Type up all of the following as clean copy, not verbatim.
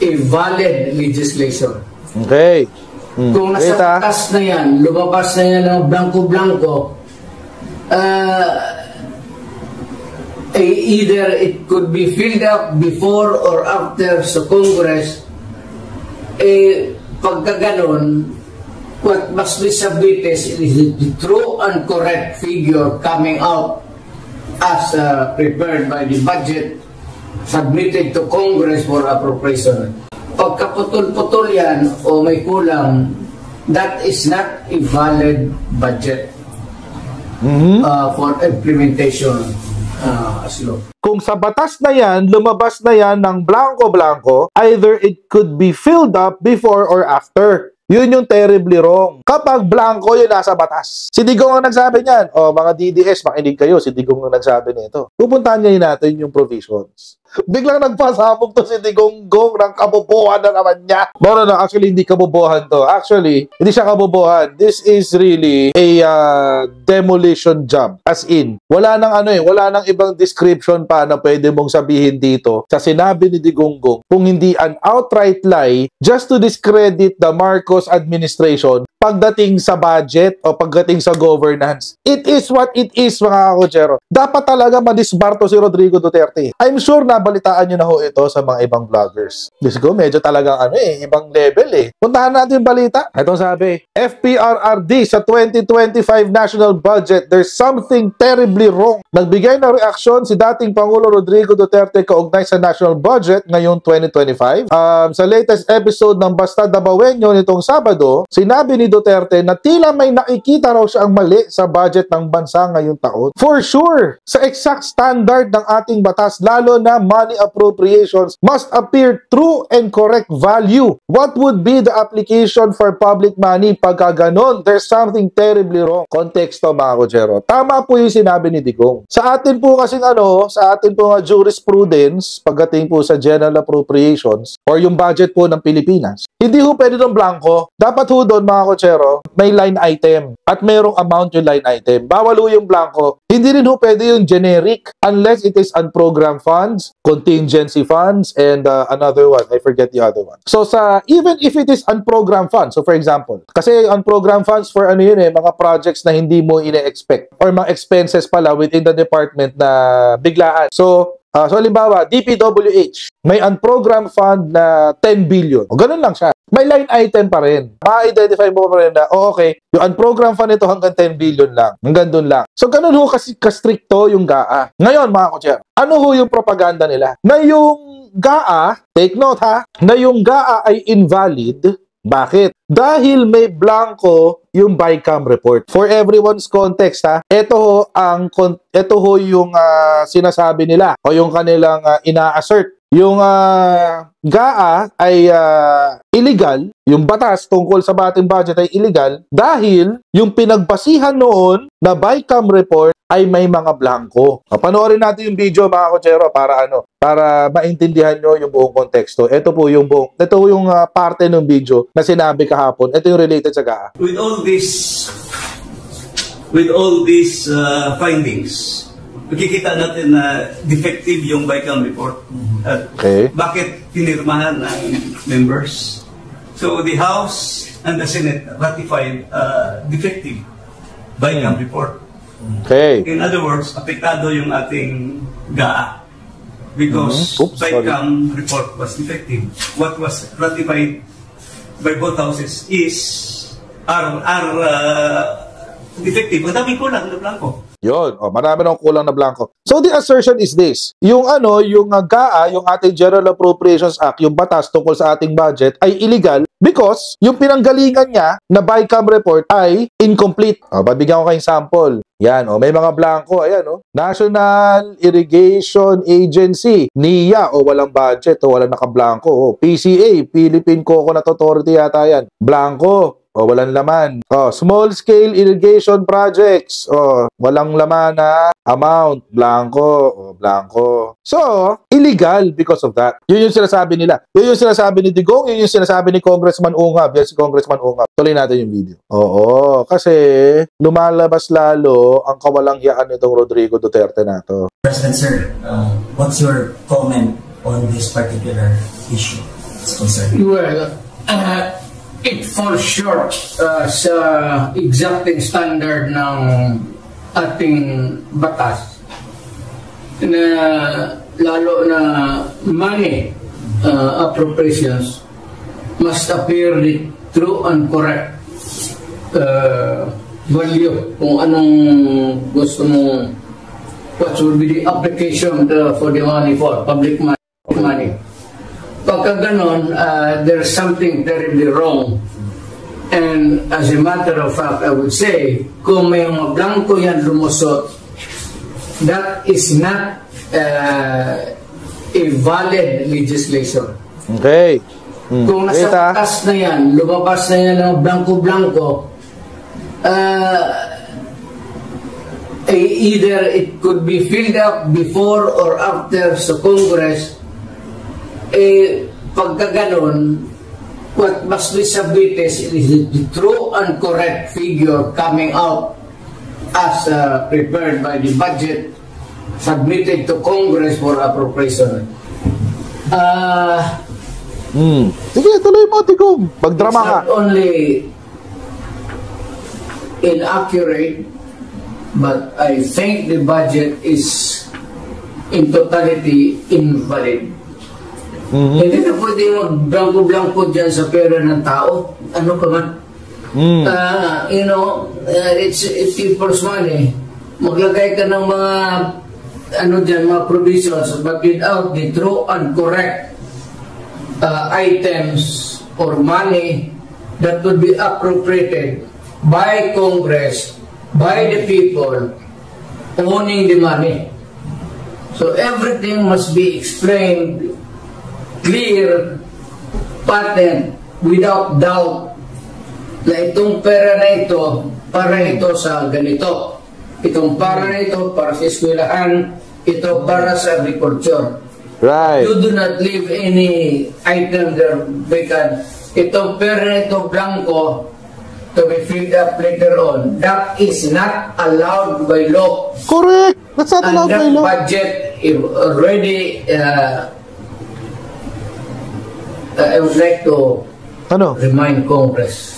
a valid legislation. Okay. Kung nasa batas na yan, lumabas na yan ng blanco-blanco, either it could be filled up before or after sa Congress, pagka ganon, what must be submitted is the true and correct figure coming out as prepared by the budget submitted to Congress for appropriation. Pagkaputol-putol yan o may kulang, that is not a valid budget for implementation as law. Kung sa batas na yan, lumabas na yan ng blanco-blanco, either it could be filled up before or after. Yun yung terribly wrong. Kapag blanco, yun nasa batas. Si Digong ang nagsabi niyan. O, mga DDS, makinig kayo. Si Digong ang nagsabi nito. Pupuntahan niya natin yung provisions. Biglang nagpasabog to si Digong ng kabobohan na naman niya. No, actually, hindi kabobohan to. Actually, hindi siya kabobohan. This is really a demolition job. As in, wala nang ibang description pa na pwede mong sabihin dito sa sinabi ni Digong kung hindi an outright lie just to discredit the Marcos administration pagdating sa budget o pagdating sa governance. It is what it is, mga kakotsero. Dapat talaga madisbarto si Rodrigo Duterte. I'm sure nabalitaan nyo na ho ito sa mga ibang vloggers. Diyos ko, medyo talagang ibang level eh. Puntahan natin yung balita. Ito sabi, FPRRD sa 2025 national budget, there's something terribly wrong. Nagbigay ng reaksyon si dating Pangulo Rodrigo Duterte kaugnay sa national budget ngayong 2025. Sa latest episode ng Basta Dabawenyo nitong Sabado, sinabi ni Duterte na tila may nakikita raw siya ang mali sa budget ng bansa ngayong taon. For sure, sa exact standard ng ating batas, lalo na money appropriations must appear true and correct value. What would be the application for public money? Pagka ganon, there's something terribly wrong. Konteksto, mga kotsero. Tama po yung sinabi ni Digong. Sa atin po kasing sa atin po jurisprudence, pagdating po sa general appropriations or yung budget po ng Pilipinas, hindi ho pwede ng blanco. Dapat ho doon, mga kotsero, may line item at mayroong amount yung line item. Bawal ho yung blanco. Hindi rin ho pwede yung generic unless it is unprogrammed funds, contingency funds, and another one. I forget the other one. So even if it is unprogrammed funds, so for example, kasi unprogrammed funds for mga projects na hindi mo ine-expect or mga expenses pala within the department na biglaan. So halimbawa, DPWH, may unprogrammed fund na 10 billion. O ganun lang siya. May line item pa rin. Ma-identify mo pa rin na, okay, yung unprogrammed fund ito hanggang 10 billion lang. Hanggang dun lang. So ganun ho kasi kastrikto yung GAA. Ngayon, mga kotsero, ano ho yung propaganda nila? Na yung GAA, take note ha, na yung GAA ay invalid. Bakit? Dahil may blanco yung BICAM report. For everyone's context ha, ito ho yung sinasabi nila o yung kanilang ina-assert. Yung GAA ay illegal, yung batas tungkol sa ating budget ay illegal dahil yung pinagbasihan noon na BICAM report ay may mga blanco. Panoorin natin yung video, mga kotsero, para maintindihan nyo yung buong konteksto. Ito yung parte ng video na sinabi kahapon. Ito yung related sa GAA. With all these findings, makikita natin na defective yung BICAM report. Okay. Bakit pinirmahan ng members? So the House and the Senate ratified defective BICAM report. Okay. In other words, apektado yung ating GAA because BICAM report was defective. What was ratified by both houses are defective. Ang daming kulang na blanco. Yun, marami nang kulang na blanco. So the assertion is this, yung GAA, yung ating General Appropriations Act, yung batas tungkol sa ating budget ay illegal because yung pinanggalingan niya na BICAM report ay incomplete. Babigyan ko kayong sample. Yan, may mga blanco, ayan, National Irrigation Agency, NIA, walang budget, walang nakablanco. PCA, Philippine Coconut Authority yata yan, blanco. Walang laman. Small scale irrigation projects. Walang laman na amount. Blanco. Blanco. So, illegal because of that. Yun yung sinasabi nila. Yun yung sinasabi ni Digong. Yun yung sinasabi ni Congressman Ungab. Yes, si Congressman Ungab. Tuloy natin yung video. Kasi lumalabas lalo ang kawalang-hiyaan nitong Rodrigo Duterte na to. President Sir, what's your comment on this particular issue? is concerned? Well, it falls short sa exacting standard ng ating batas na lalo na money appropriations must appear the true and correct value kung anong gusto mo, what will be the application for the money for public money. Pagka ganon, there's something terribly wrong. And as a matter of fact, I would say, kung may mga blanco yan lumusot, that is not a valid legislation. Okay. Kung nasa batas na yan, lumabas na yan ng blanco-blanco, either it could be filled up before or after sa Congress, pagka ganon, what must be submitted is the true and correct figure coming out as prepared by the budget submitted to Congress for appropriation. Sige, tuloy mo, Tigong. Magdrama ka. It's not only inaccurate, but I think the budget is in totality invalid. Hindi na pwede mag-blanco-blanco dyan sa pera ng tao. Ano ka man? It's people's money. Maglagay ka ng mga mga provisions, but without the true and correct items or money that would be appropriated by Congress, by the people owning the money. So everything must be explained clear, patent, without doubt na itong pera na ito para ito sa ganito. Itong para na ito para sa eskwelahan, ito para sa agriculture. Right. You do not leave any item there vacant. Itong pera na ito blanco to be filled up later on. That is not allowed by law. Correct. That's not allowed by law. And that budget is already I would like to remind Congress.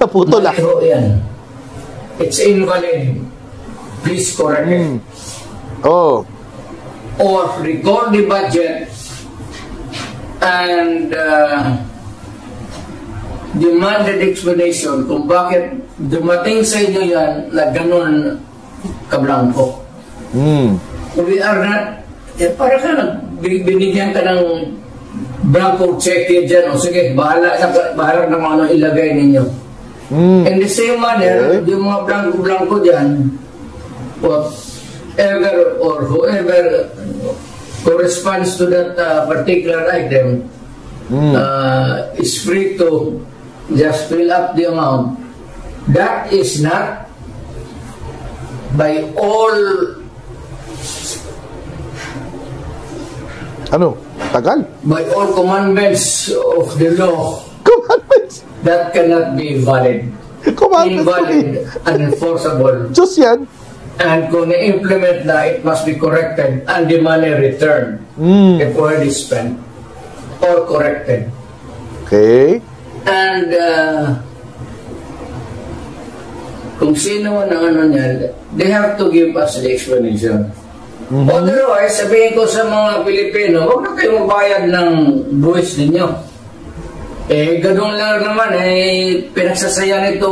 Naputol lang. Yan. It's invalid. Please correct it. Or record the budget and demanded explanation kung bakit dumating sa inyo yan na ganun kablangko. We are not, para ka binigyan ka ng blanco check dyan, o sige, bahala na ano ilagay ninyo. In the same manner, yung mga blanco-blanco dyan, whatever or whoever corresponds to that particular item is free to just fill up the amount. That is not by all Tagal. by all commandments of the law. Commandments. That cannot be valid. Invalid, unenforceable. Diyos yan. And kung na-implement na, it must be corrected and the money returned if already spent or corrected. Okay. And kung sino man ang niyan, they have to give us the explanation. Otherwise, sabihin ko sa mga Pilipino, huwag na kayo magbayad ng buwis ninyo. Ganun lang naman, pinagsasaya nito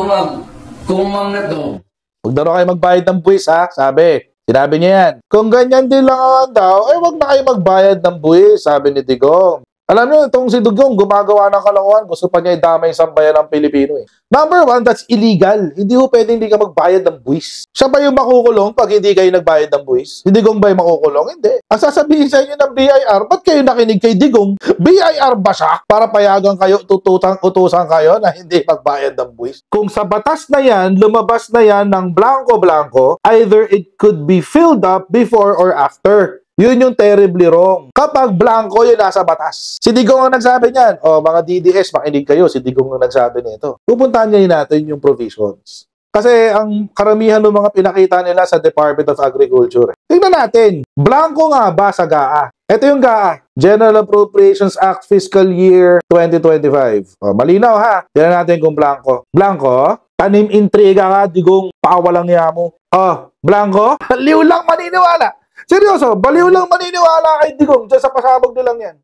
kumang na to. Huwag na kayo magbayad ng buwis, ha? Sinabi niya yan. Kung ganyan din lang daw, huwag na kayo magbayad ng buwis, sabi ni Digong. Alam niyo, itong si Digong gumagawa ng kalokohan, gusto pa niya idamay sa bayan ng Pilipino. Number one, that's illegal. Hindi ho pwede hindi ka magbayad ng buwis. Siya ba yung makukulong pag hindi kayo nagbayad ng buwis? Si Digong ba yung makukulong? Hindi. Ang sasabihin sa inyo ng BIR, ba't kayo nakinig kay Digong? BIR ba siya? Para payagan kayo, utusan kayo na hindi magbayad ng buwis? Kung sa batas na yan, lumabas na yan ng blanco-blanco, either it could be filled up before or after. Yun yung terribly wrong. Kapag blanco yun nasa batas. Si Digong ang nagsabi niyan. Mga DDS, makinig kayo. Si Digong ang nagsabi nito. Pupuntahan niya natin yung provisions. Kasi ang karamihan ng mga pinakita nila sa Department of Agriculture. Tingnan natin. Blanco nga ba sa GAA? Ito yung GAA, General Appropriations Act Fiscal Year 2025. O, malinaw ha. Tignan natin kung blanco. Blanco, tanim intriga ka, digong pawalang niya mo. Oh, blanco, baliw lang maniniwala. Seryoso, baliw lang maniniwala kay digong. Diyan sa pasabog nilang yan.